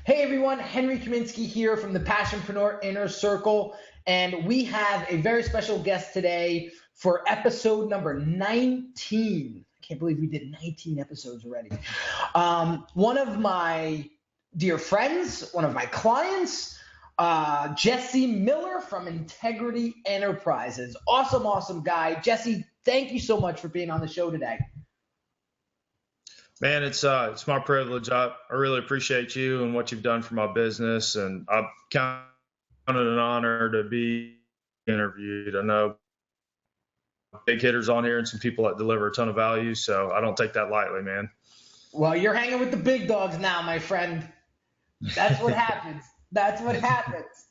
Hey everyone, Henry Kaminski here from the Passionpreneur Inner Circle, and we have a very special guest today for episode number 19. I can't believe we did 19 episodes already. One of my dear friends, one of my clients, Jesse Miller from Integrity Enterprises. Awesome guy. Jesse, thank you so much for being on the show today. Man, it's my privilege. I really appreciate you and what you've done for my business, and I count it an honor to be interviewed. I know big hitters on here and some people that deliver a ton of value, so I don't take that lightly, man. Well, you're hanging with the big dogs now, my friend. That's what happens. That's what happens.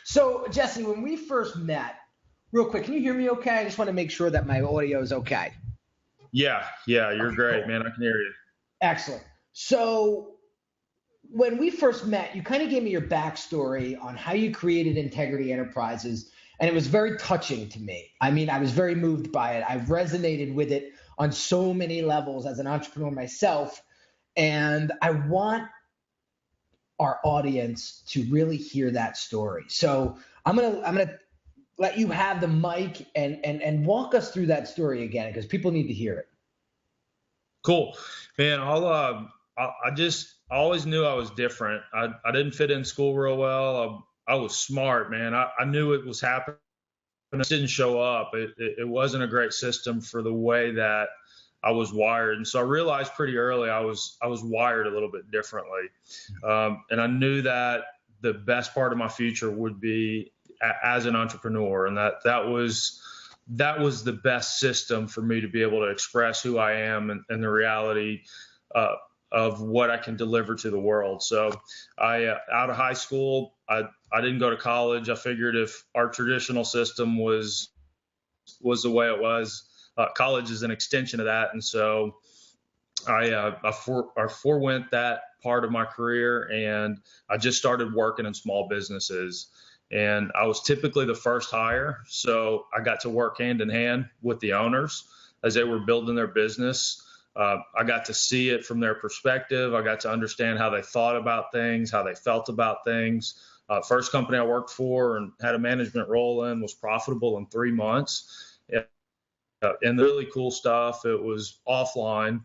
So, Jesse, when we first met, real quick, can you hear me okay? I just want to make sure that my audio is okay. Yeah, you're great, man. I can hear you. Excellent. So when we first met, you kind of gave me your backstory on how you created Integrity Enterprises, and it was very touching to me. I mean, I was very moved by it. I've resonated with it on so many levels as an entrepreneur myself, and I want our audience to really hear that story. So I'm gonna let you have the mic and walk us through that story again, because people need to hear it. Cool, man. I always knew I was different. I didn't fit in school real well. I was smart, man. I knew it was happening. It just didn't show up. It wasn't a great system for the way that I was wired. And so I realized pretty early I was wired a little bit differently. And I knew that the best part of my future would be as an entrepreneur. And that was the best system for me to be able to express who I am and the reality of what I can deliver to the world. So out of high school, I didn't go to college. I figured if our traditional system was the way it was, college is an extension of that. And so I forewent that part of my career, and I just started working in small businesses. And I was typically the first hire, so I got to work hand in hand with the owners as they were building their business. I got to see it from their perspective. I got to understand how they thought about things, how they felt about things. First company I worked for and had a management role in was profitable in 3 months. And the really cool stuff, it was offline.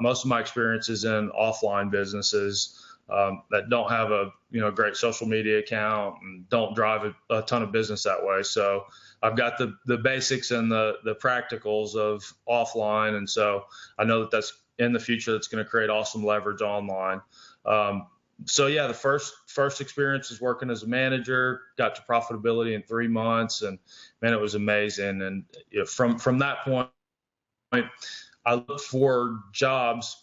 Most of my experience is in offline businesses that don't have a great social media account and don't drive a ton of business that way. So I've got the basics and the practicals of offline, and so I know that's in the future that's going to create awesome leverage online. So yeah, the first experience was working as a manager. Got to profitability in 3 months, and man, it was amazing. And from that point, I looked for jobs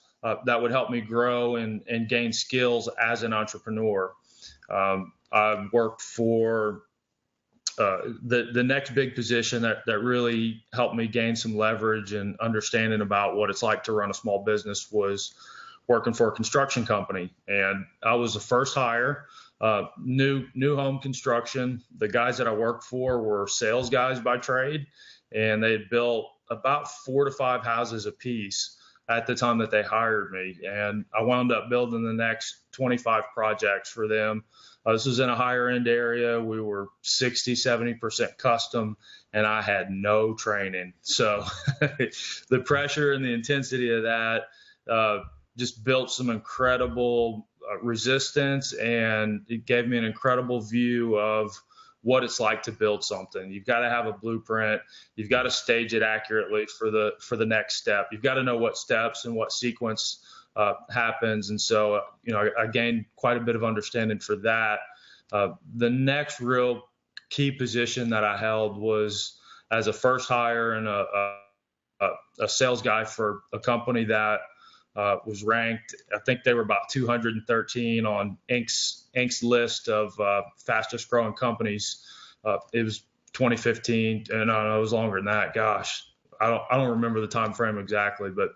that would help me grow and gain skills as an entrepreneur. I worked for the next big position that really helped me gain some leverage and understanding about what it's like to run a small business was working for a construction company. And I was the first hire, new home construction. The guys that I worked for were sales guys by trade, and they had built about 4 to 5 houses a piece at the time that they hired me. And I wound up building the next 25 projects for them. This was in a higher end area. We were 60-70% custom, and I had no training. So the pressure and the intensity of that just built some incredible resistance, and it gave me an incredible view of what it's like to build something. You've got to have a blueprint. You've got to stage it accurately for the next step. You've got to know what steps and what sequence happens. And so, I gained quite a bit of understanding for that. The next real key position that I held was as a first hire and a sales guy for a company that was ranked. I think they were about 213 on Inc.'s list of fastest growing companies. It was 2015, and it was longer than that. Gosh, I don't remember the time frame exactly, but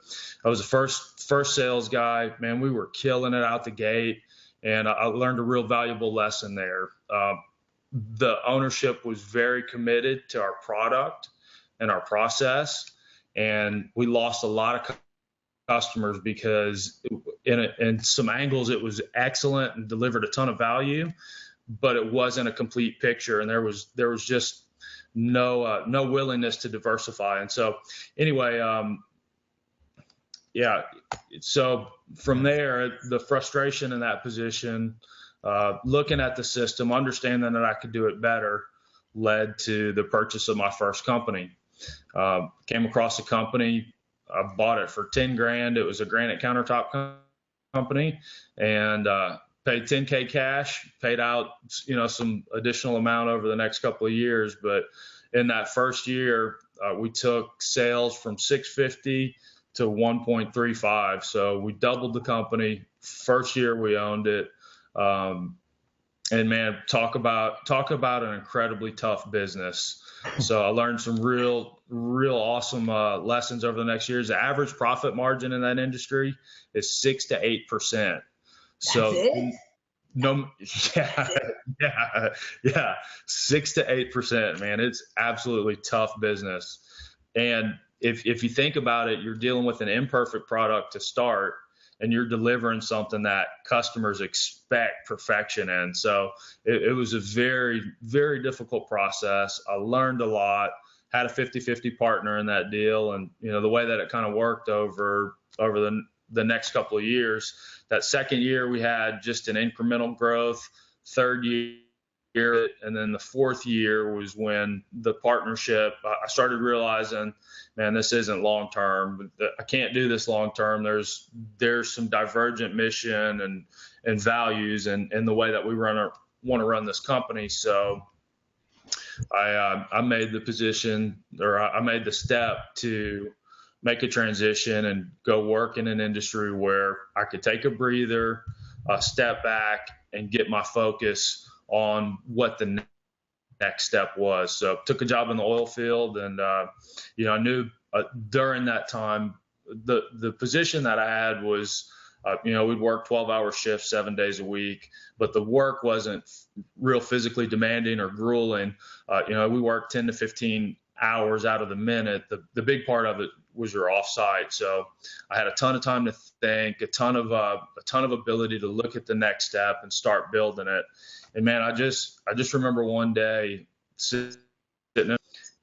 I was the first sales guy. Man, we were killing it out the gate, and I learned a real valuable lesson there. The ownership was very committed to our product and our process, and we lost a lot of customers because in some angles it was excellent and delivered a ton of value, but it wasn't a complete picture, and there was just no willingness to diversify. And so anyway, yeah, so from there, the frustration in that position, looking at the system, understanding that I could do it better, led to the purchase of my first company. Came across a company. I bought it for 10 grand. It was a granite countertop company, and paid 10K cash, paid out, some additional amount over the next couple of years. But in that first year, we took sales from 650 to 1.35. So we doubled the company. First year we owned it. And man, talk about an incredibly tough business. So I learned some real awesome lessons over the next years. The average profit margin in that industry is 6 to 8%. So no, yeah, 6 to 8%, man. It's absolutely tough business. And if you think about it, you're dealing with an imperfect product to start, and you're delivering something that customers expect perfection in. So it was a very, very difficult process. I learned a lot, had a 50-50 partner in that deal. And, the way that it kind of worked over the next couple of years, that second year we had just an incremental growth. Third year, and then the fourth year was when the partnership, I started realizing, man, this isn't long term. I can't do this long term. There's some divergent mission and values and the way that we want to run this company. So I made the step to make a transition and go work in an industry where I could take a breather, step back, and get my focus on what the next step was. So took a job in the oil field, and I knew during that time the position that I had was we'd work 12-hour shifts 7 days a week, but the work wasn't real physically demanding or grueling. We worked 10 to 15 hours out of the minute. The big part of it was your offsite. So I had a ton of time to think, a ton of ability to look at the next step and start building it. And man, I just remember one day sitting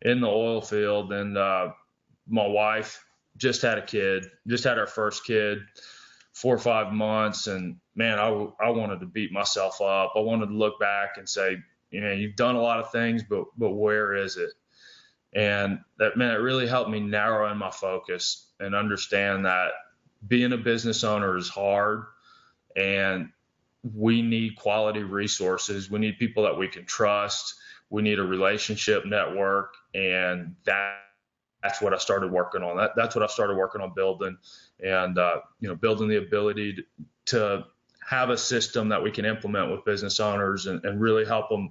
in the oil field, and my wife just had our first kid, 4 or 5 months. And man, I wanted to beat myself up. I wanted to look back and say, you've done a lot of things, but where is it? And that, man, it really helped me narrow in my focus and understand that being a business owner is hard, and we need quality resources. We need people that we can trust. We need a relationship network. And that's what I started working on. That's what I started working on building, and, building the ability to have a system that we can implement with business owners and really help them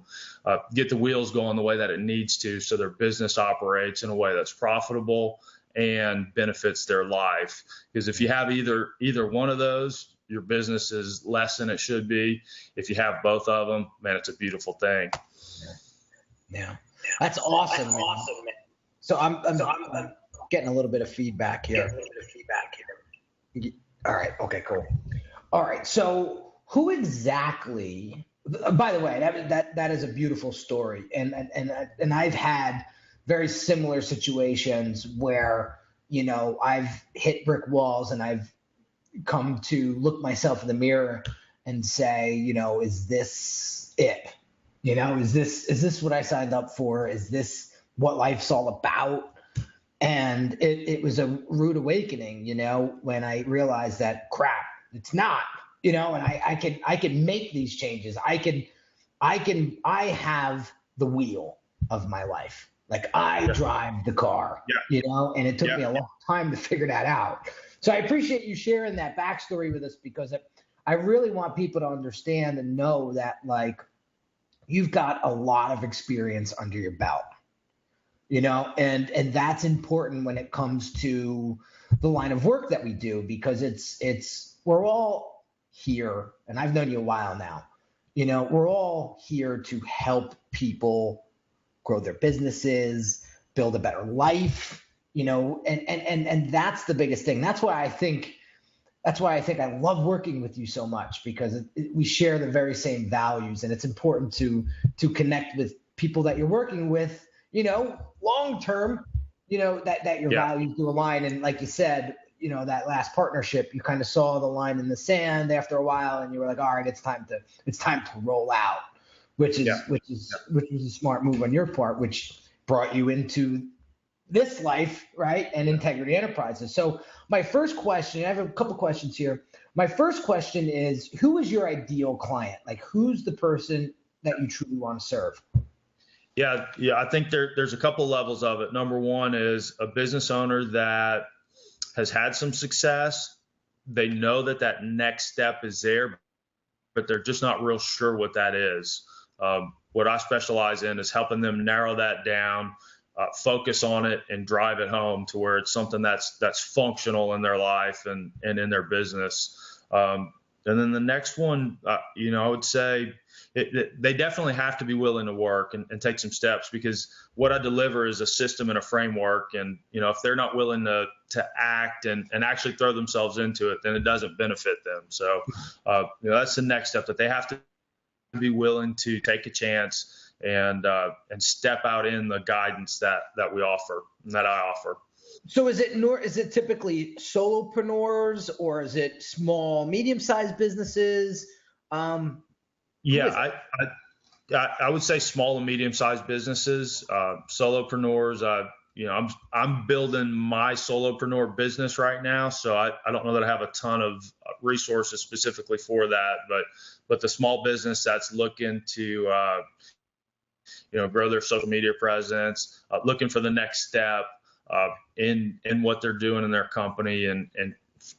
get the wheels going the way that it needs to, so their business operates in a way that's profitable and benefits their life. Because if you have either one of those, your business is less than it should be. If you have both of them, man, it's a beautiful thing. Yeah, that's awesome. Man. So I'm getting a little bit of feedback here. All right. Okay, cool. All right. So who exactly, by the way, that is a beautiful story. And I've had very similar situations where, I've hit brick walls, and I've come to look myself in the mirror and say, is this it? Is this what I signed up for? Is this what life's all about? And it was a rude awakening, when I realized that crap, it's not, and I can make these changes. I have the wheel of my life. Like, I drive the car, and it took me a long time to figure that out. So I appreciate you sharing that backstory with us, because I really want people to understand and know that, like, you've got a lot of experience under your belt, and that's important when it comes to the line of work that we do, because we're all here, and I've known you a while now, we're all here to help people grow their businesses, build a better life, and that's the biggest thing. That's why I think I love working with you so much, because we share the very same values, and it's important to connect with people that you're working with, long term, that your values do align. And like you said, that last partnership, you kind of saw the line in the sand after a while, and you were like, all right, it's time to roll out, which was a smart move on your part, which brought you into this life, right? And Integrity Enterprises. So my first question, I have a couple questions here. My first question is, who is your ideal client? Like, who's the person that you truly want to serve? Yeah. I think there's a couple levels of it. Number one is a business owner that has had some success. They know that next step is there, but they're just not real sure what that is. What I specialize in is helping them narrow that down, focus on it, and drive it home to where it's something that's functional in their life and in their business. And then the next one, I would say they definitely have to be willing to work and take some steps, because what I deliver is a system and a framework. And, if they're not willing to act and actually throw themselves into it, then it doesn't benefit them. So, that's the next step, that they have to be willing to take a chance and step out in the guidance that we offer and that I offer. So is it typically solopreneurs, or is it small, medium-sized businesses? I would say small and medium-sized businesses, solopreneurs. I'm building my solopreneur business right now, so I don't know that I have a ton of resources specifically for that, but the small business that's looking to grow their social media presence, looking for the next step in what they're doing in their company, and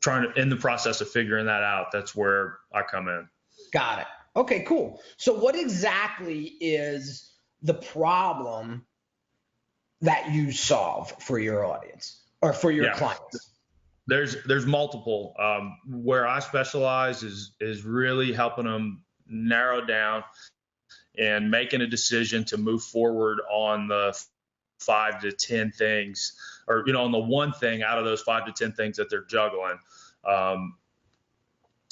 trying to, in the process of figuring that out, that's where I come in. Got it. Okay, cool. So what exactly is the problem that you solve for your audience or for your clients? There's multiple. Where I specialize is really helping them narrow down and making a decision to move forward on the 5 to 10 things, or on the one thing out of those 5 to 10 things that they're juggling.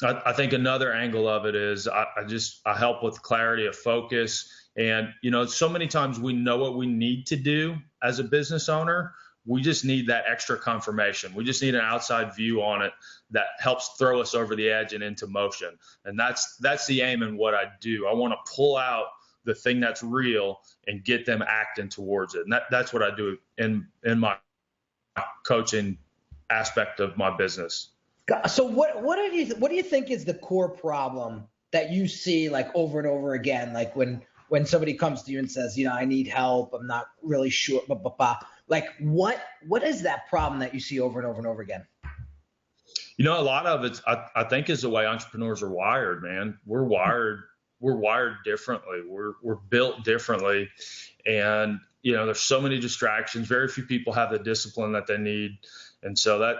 I think another angle of it is I help with clarity of focus. And, so many times we know what we need to do as a business owner. We just need that extra confirmation. We just need an outside view on it that helps throw us over the edge and into motion. And that's the aim in what I do. I want to pull out the thing that's real and get them acting towards it. And that's what I do in my coaching aspect of my business. So what do you think is the core problem that you see, like, over and over again? Like when somebody comes to you and says, I need help, I'm not really sure, like what is that problem that you see over and over and over again? A lot of it, I think, is the way entrepreneurs are wired, man. We're wired differently. We're built differently. And, there's so many distractions. Very few people have the discipline that they need. And so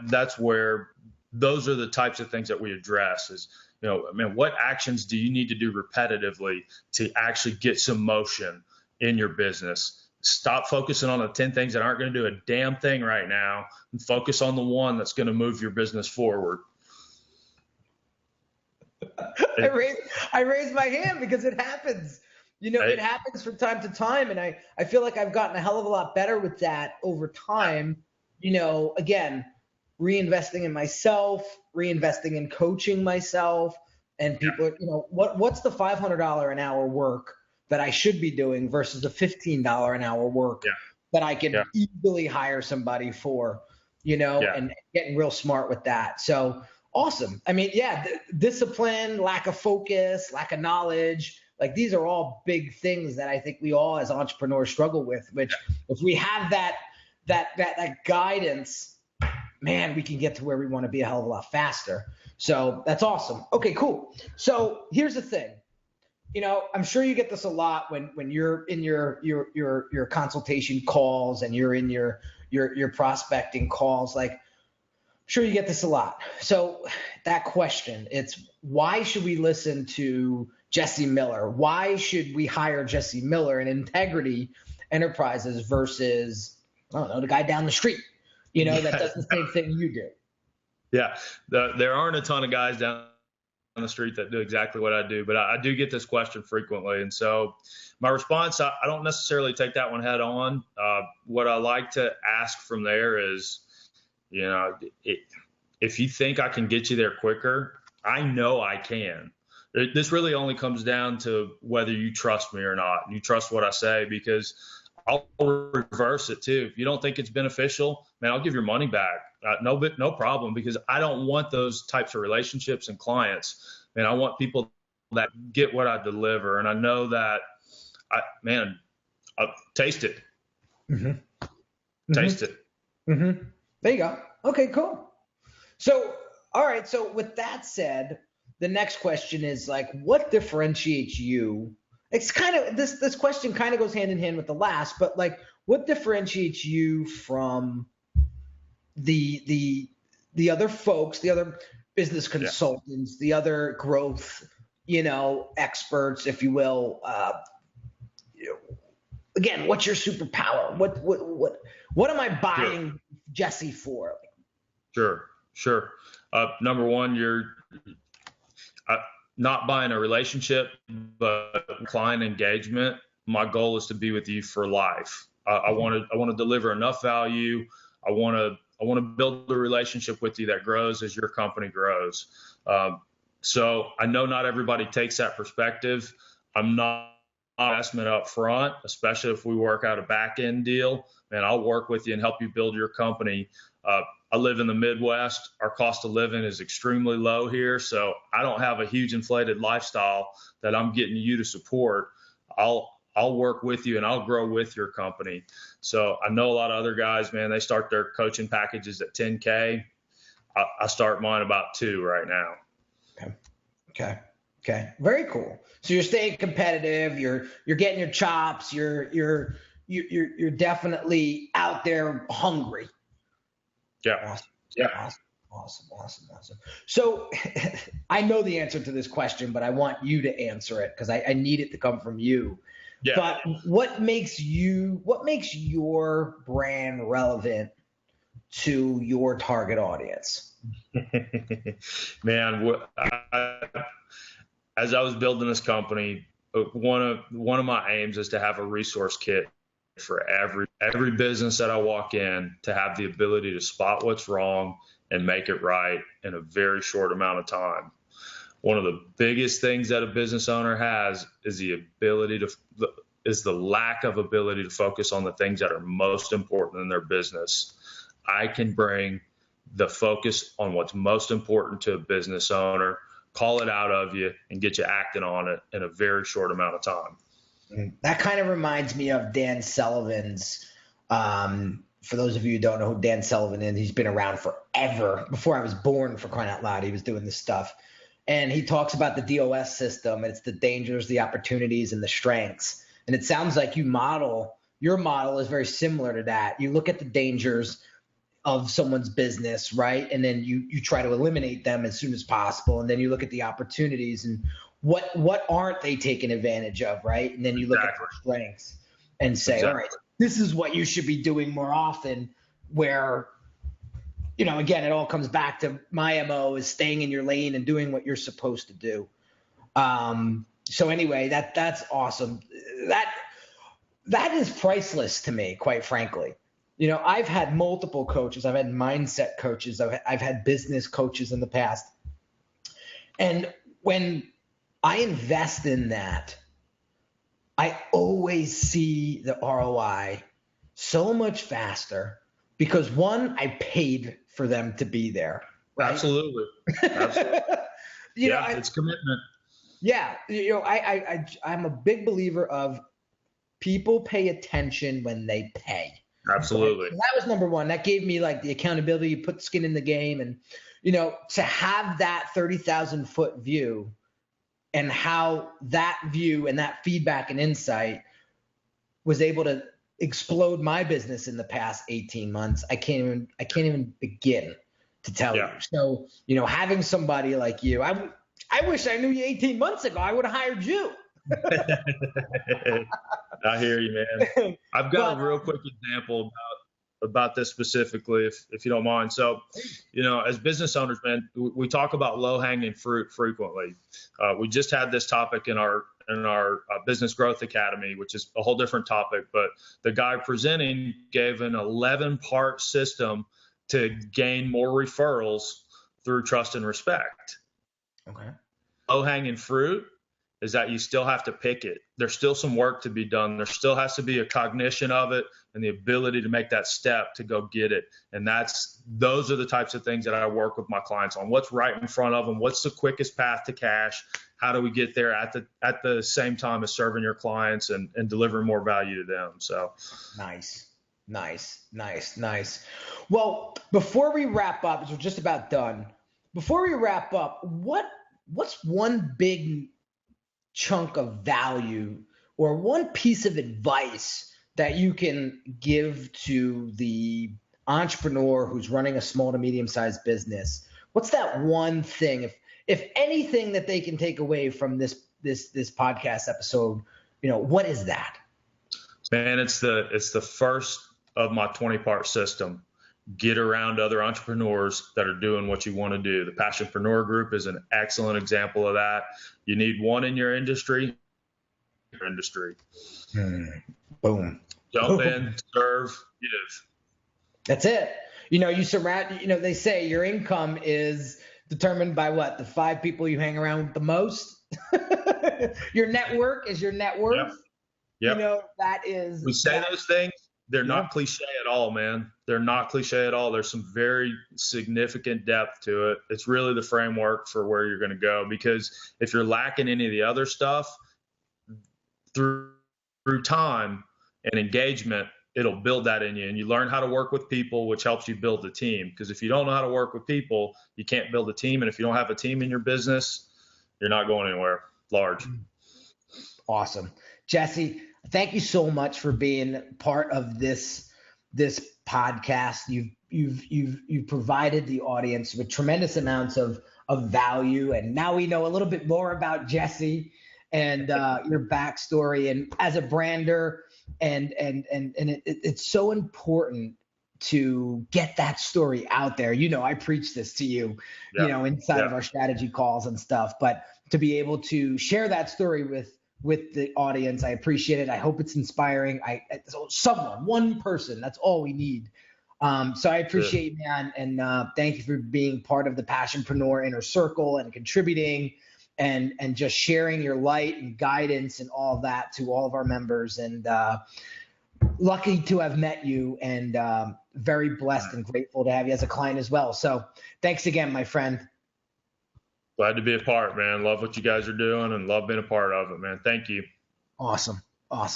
that's where those are the types of things that we address is, what actions do you need to do repetitively to actually get some motion in your business? Stop focusing on the 10 things that aren't going to do a damn thing right now, and focus on the one that's going to move your business forward. I raised my hand because it happens. It happens from time to time. And I feel like I've gotten a hell of a lot better with that over time. Again, reinvesting in myself, reinvesting in coaching myself, and people, what's the $500 an hour work that I should be doing versus the $15 an hour work that I can easily hire somebody for, and getting real smart with that. So awesome. I mean, discipline, lack of focus, lack of knowledge, like these are all big things that I think we all as entrepreneurs struggle with, which if we have that guidance, man, we can get to where we want to be a hell of a lot faster. So that's awesome. Okay, cool. So here's the thing. I'm sure you get this a lot when you're in your consultation calls and you're in your prospecting calls. Like, I'm sure you get this a lot. So that question, it's why should we listen to Jesse Miller? Why should we hire Jesse Miller in Integrity Enterprises versus I don't know, the guy down the street, that does the same thing you do. Yeah. There aren't a ton of guys down the street that do exactly what I do, but I do get this question frequently. And so my response, I don't necessarily take that one head on. What I like to ask from there is, if you think I can get you there quicker, I know I can. This really only comes down to whether you trust me or not. You trust what I say, because I'll reverse it too. If you don't think it's beneficial, man, I'll give your money back. No problem, because I don't want those types of relationships and clients. And I want people that get what I deliver. And I know that, taste it. Mm-hmm. Taste it. Mm-hmm. There you go. Okay, cool. So, all right. So with that said, the next question is like, what differentiates you? It's kind of, this question kind of goes hand in hand with the last, but like, what differentiates you from the other folks, the other business consultants, the other growth, experts, if you will? Again, what's your superpower? What am I buying Jesse for? Sure. Number one, you're not buying a relationship, but client engagement. My goal is to be with you for life. I want to deliver enough value. I want to build a relationship with you that grows as your company grows. So I know not everybody takes that perspective. I'm not investment up front, especially if we work out a back end deal. Man, I'll work with you and help you build your company. I live in the Midwest. Our cost of living is extremely low here, so I don't have a huge inflated lifestyle that I'm getting you to support. I'll work with you and I'll grow with your company. So I know a lot of other guys, man, they start their coaching packages at $10K. I start mine about $2 right now. Okay. Very cool. So you're staying competitive. You're getting your chops. You're definitely out there hungry. Yeah. Awesome. So I know the answer to this question, but I want you to answer it because I need it to come from you. Yeah. But what makes your brand relevant to your target audience? Man, as I was building this company, one of my aims is to have a resource kit for every business that I walk in, to have the ability to spot what's wrong and make it right in a very short amount of time. One of the biggest things that a business owner has is the lack of ability to focus on the things that are most important in their business. I can bring the focus on what's most important to a business owner, call it out of you, and get you acting on it in a very short amount of time. That kind of reminds me of Dan Sullivan's. For those of you who don't know who Dan Sullivan is, he's been around forever. Before I was born, for crying out loud, he was doing this stuff. And he talks about the DOS system. It's the dangers, the opportunities, and the strengths. And it sounds like your model is very similar to that. You look at the dangers of someone's business, right? And then you try to eliminate them as soon as possible. And then you look at the opportunities and what aren't they taking advantage of, right? And then you look at their strengths and say, all right, this is what you should be doing more often, where, again, it all comes back to my MO is staying in your lane and doing what you're supposed to do. So anyway, that's awesome. That is priceless to me, quite frankly. I've had multiple coaches. I've had mindset coaches. I've had business coaches in the past. And when I invest in that, I always see the ROI so much faster because, one, I paid for them to be there. Right? Absolutely. It's commitment. Yeah. I'm a big believer of people pay attention when they pay. Absolutely. So that was number one. That gave me like the accountability, you put skin in the game, and, to have that 30,000 foot view and how that view and that feedback and insight was able to explode my business in the past 18 months. I can't even begin to tell you. So, having somebody like you, I wish I knew you 18 months ago. I would have hired you. I hear you, man. I've got a real quick example about this specifically, if you don't mind. So, as business owners, man, we talk about low hanging fruit frequently. We just had this topic in our Business Growth Academy, which is a whole different topic. But the guy presenting gave an 11-part system to gain more referrals through trust and respect. Okay. Low hanging fruit is that you still have to pick it. There's still some work to be done. There still has to be a cognition of it and the ability to make that step to go get it. And those are the types of things that I work with my clients on. What's right in front of them? What's the quickest path to cash? How do we get there at the same time as serving your clients and delivering more value to them? So nice. Well, before we wrap up, we're just about done. Before we wrap up, what's one big chunk of value or one piece of advice that you can give to the entrepreneur who's running a small to medium-sized business? What's that one thing, if anything, that they can take away from this podcast episode? What is that? Man, it's the first of my 20-part system. Get around other entrepreneurs that are doing what you want to do. The Passionpreneur Group is an excellent example of that. You need one in your industry. Boom. Jump in, serve, give. That's it. You surround, they say your income is determined by what? The 5 people you hang around with the most. Your network is your net worth. Yep. That is. We say those things. They're not cliche at all, man. They're not cliche at all. There's some very significant depth to it. It's really the framework for where you're going to go, because if you're lacking any of the other stuff, through time and engagement, it'll build that in you. And you learn how to work with people, which helps you build the team. Because if you don't know how to work with people, you can't build a team. And if you don't have a team in your business, you're not going anywhere large. Awesome. Jesse, thank you so much for being part of this podcast. You've provided the audience with tremendous amounts of value, and now we know a little bit more about Jesse and your backstory, and as a brander, and it's so important to get that story out there. I preach this to you, inside of our strategy calls and stuff, but to be able to share that story with the audience, I appreciate it. I hope it's inspiring. One person, that's all we need. So I appreciate you, man. And thank you for being part of the Passionpreneur Inner Circle and contributing and just sharing your light and guidance and all of that to all of our members. And lucky to have met you, and very blessed and grateful to have you as a client as well. So thanks again, my friend. Glad to be a part, man. Love what you guys are doing and love being a part of it, man. Thank you. Awesome. All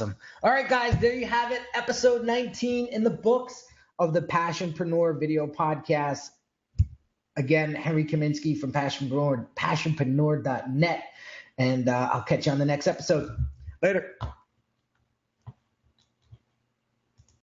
right, guys, there you have it. Episode 19 in the books of the Passionpreneur video podcast. Again, Henry Kaminski from passionpreneur.net. And I'll catch you on the next episode. Later.